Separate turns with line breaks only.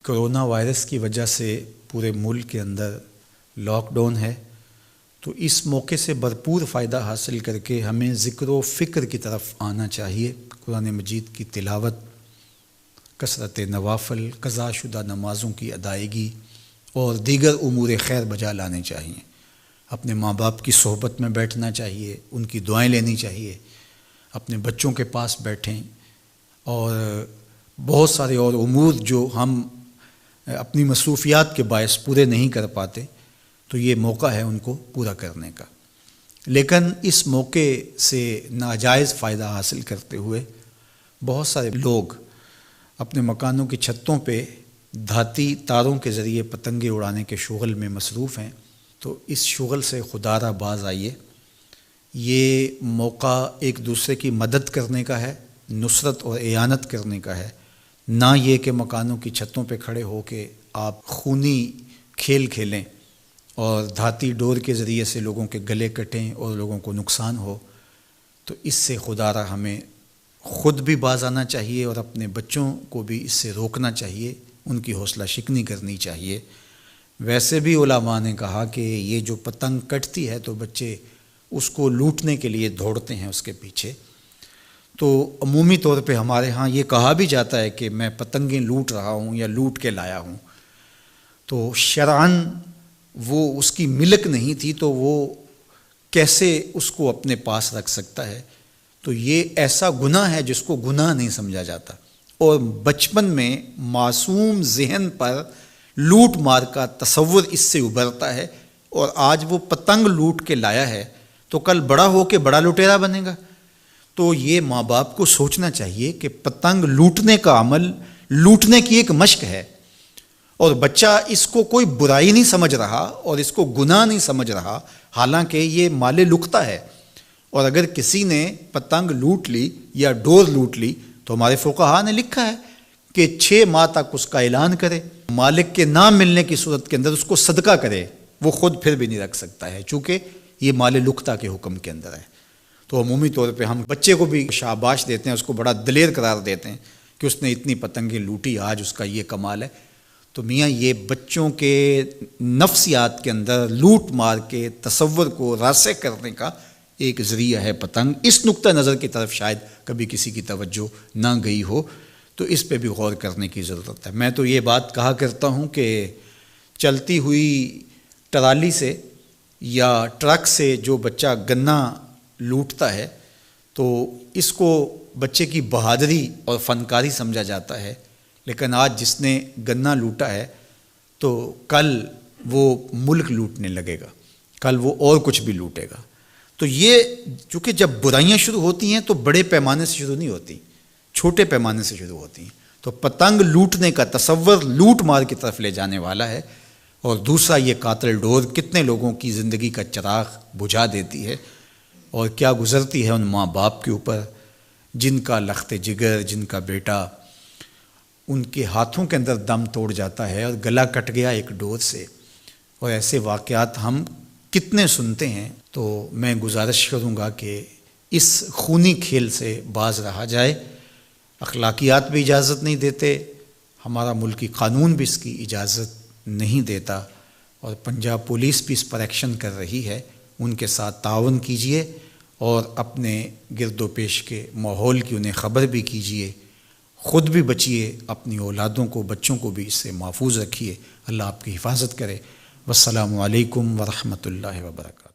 Corona virus کی وجہ سے پورے ملک کے اندر لاک ڈاؤن ہے، تو اس موقع سے بھرپور فائدہ حاصل کر کے ہمیں ذکر و فکر کی طرف آنا چاہیے۔ قرآن مجید کی تلاوت، کثرت نوافل، قضا شدہ نمازوں کی ادائیگی اور دیگر امور خیر بجا لانے چاہیے۔ اپنے ماں باپ کی صحبت میں بیٹھنا چاہیے، ان کی دعائیں لینی چاہیے، اپنے بچوں کے پاس بیٹھیں، اور بہت سارے اور امور جو ہم اپنی مصروفیات کے باعث پورے نہیں کر پاتے، تو یہ موقع ہے ان کو پورا کرنے کا۔ لیکن اس موقع سے ناجائز فائدہ حاصل کرتے ہوئے بہت سارے لوگ اپنے مکانوں کی چھتوں پہ دھاتی تاروں کے ذریعے پتنگیں اڑانے کے شغل میں مصروف ہیں، تو اس شغل سے خدا را باز آئیے۔ یہ موقع ایک دوسرے کی مدد کرنے کا ہے، نصرت اور اعانت کرنے کا ہے، نہ یہ کہ مکانوں کی چھتوں پہ کھڑے ہو کے آپ خونی کھیل کھیلیں اور دھاتی ڈور کے ذریعے سے لوگوں کے گلے کٹیں اور لوگوں کو نقصان ہو۔ تو اس سے خدا را ہمیں خود بھی باز آنا چاہیے اور اپنے بچوں کو بھی اس سے روکنا چاہیے، ان کی حوصلہ شکنی کرنی چاہیے۔ ویسے بھی علماء نے کہا کہ یہ جو پتنگ کٹتی ہے تو بچے اس کو لوٹنے کے لیے دوڑتے ہیں اس کے پیچھے، تو عمومی طور پہ ہمارے ہاں یہ کہا بھی جاتا ہے کہ میں پتنگیں لوٹ رہا ہوں یا لوٹ کے لایا ہوں، تو شرعاً وہ اس کی ملک نہیں تھی، تو وہ کیسے اس کو اپنے پاس رکھ سکتا ہے؟ تو یہ ایسا گناہ ہے جس کو گناہ نہیں سمجھا جاتا، اور بچپن میں معصوم ذہن پر لوٹ مار کا تصور اس سے ابھرتا ہے، اور آج وہ پتنگ لوٹ کے لایا ہے تو کل بڑا ہو کے بڑا لٹیرا بنے گا۔ تو یہ ماں باپ کو سوچنا چاہیے کہ پتنگ لوٹنے کا عمل لوٹنے کی ایک مشق ہے، اور بچہ اس کو کوئی برائی نہیں سمجھ رہا اور اس کو گناہ نہیں سمجھ رہا، حالانکہ یہ مال لقطہ ہے۔ اور اگر کسی نے پتنگ لوٹ لی یا ڈور لوٹ لی تو ہمارے فقہا نے لکھا ہے کہ 6 ماہ تک اس کا اعلان کرے، مالک کے نہ ملنے کی صورت کے اندر اس کو صدقہ کرے، وہ خود پھر بھی نہیں رکھ سکتا ہے، چونکہ یہ مال لقطہ کے حکم کے اندر ہے۔ تو عمومی طور پہ ہم بچے کو بھی شاباش دیتے ہیں، اس کو بڑا دلیر قرار دیتے ہیں کہ اس نے اتنی پتنگیں لوٹی، آج اس کا یہ کمال ہے۔ تو میاں یہ بچوں کے نفسیات کے اندر لوٹ مار کے تصور کو راسخ کرنے کا ایک ذریعہ ہے پتنگ۔ اس نقطہ نظر کی طرف شاید کبھی کسی کی توجہ نہ گئی ہو، تو اس پہ بھی غور کرنے کی ضرورت ہے۔ میں تو یہ بات کہا کرتا ہوں کہ چلتی ہوئی ٹرالی سے یا ٹرک سے جو بچہ گنا لوٹتا ہے تو اس کو بچے کی بہادری اور فنکاری سمجھا جاتا ہے، لیکن آج جس نے گنا لوٹا ہے تو کل وہ ملک لوٹنے لگے گا، کل وہ اور کچھ بھی لوٹے گا۔ تو یہ چونکہ جب برائیاں شروع ہوتی ہیں تو بڑے پیمانے سے شروع نہیں ہوتی، چھوٹے پیمانے سے شروع ہوتی ہیں۔ تو پتنگ لوٹنے کا تصور لوٹ مار کی طرف لے جانے والا ہے، اور دوسرا یہ قاتل ڈور کتنے لوگوں کی زندگی کا چراغ بجھا دیتی ہے، اور کیا گزرتی ہے ان ماں باپ کے اوپر جن کا لخت جگر، جن کا بیٹا ان کے ہاتھوں کے اندر دم توڑ جاتا ہے اور گلا کٹ گیا ایک ڈور سے۔ اور ایسے واقعات ہم کتنے سنتے ہیں۔ تو میں گزارش کروں گا کہ اس خونی کھیل سے باز رہا جائے۔ اخلاقیات بھی اجازت نہیں دیتے، ہمارا ملکی قانون بھی اس کی اجازت نہیں دیتا، اور پنجاب پولیس بھی اس پر ایکشن کر رہی ہے۔ ان کے ساتھ تعاون کیجیے اور اپنے گرد و پیش کے ماحول کی انہیں خبر بھی کیجیے، خود بھی بچیے، اپنی اولادوں کو، بچوں کو بھی اس سے محفوظ رکھیے۔ اللہ آپ کی حفاظت کرے۔ والسلام علیکم ورحمۃ اللہ وبرکاتہ۔